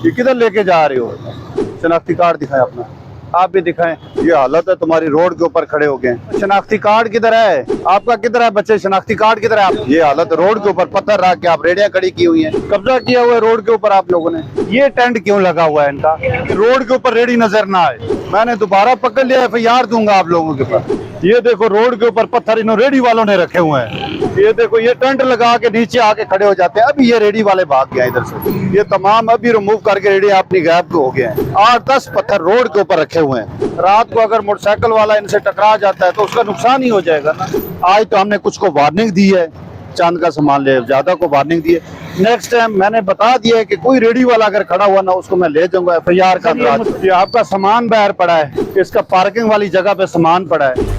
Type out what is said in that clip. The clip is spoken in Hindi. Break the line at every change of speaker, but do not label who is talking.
ये किधर लेके जा रहे हो? शनाख्ती कार्ड दिखाएं अपना, आप भी दिखाएं। ये हालत है तुम्हारी, रोड के ऊपर खड़े हो गए। शनाख्ती कार्ड किधर है आपका? किधर है बच्चे? शनाख्ती कार्ड किधर है आप? ये हालत, रोड के ऊपर पत्थर रख के आप रेडियां खड़ी की हुई हैं, कब्जा किया हुआ है रोड के ऊपर आप लोगों ने। ये टेंट क्यों लगा हुआ है इनका? रोड के ऊपर रेडी नजर ना आए, मैंने दोबारा पकड़ लिया, FIR दूंगा आप लोगों के पास। ये देखो रोड के ऊपर पत्थर इन रेडी वालों ने रखे हुए हैं। ये देखो, ये टेंट लगा के नीचे आके खड़े हो जाते हैं। अभी ये रेडी वाले भाग गए इधर से, ये तमाम अभी रिमूव करके रेडी अपनी गायब हो गए हैं। 8-10 पत्थर रोड के ऊपर रखे हुए हैं। रात को अगर मोटरसाइकिल वाला इनसे टकरा जाता है तो उसका नुकसान ही हो जाएगा ना। आज तो हमने कुछ को वार्निंग दी है, चांद का सामान ले ज्यादा को वार्निंग दी है। नेक्स्ट टाइम मैंने बता दिया है कि कोई रेडी वाला अगर खड़ा हुआ ना, उसको मैं ले जाऊंगा FIR का। ये आपका सामान बाहर पड़ा है, इसका पार्किंग वाली जगह पे सामान पड़ा है,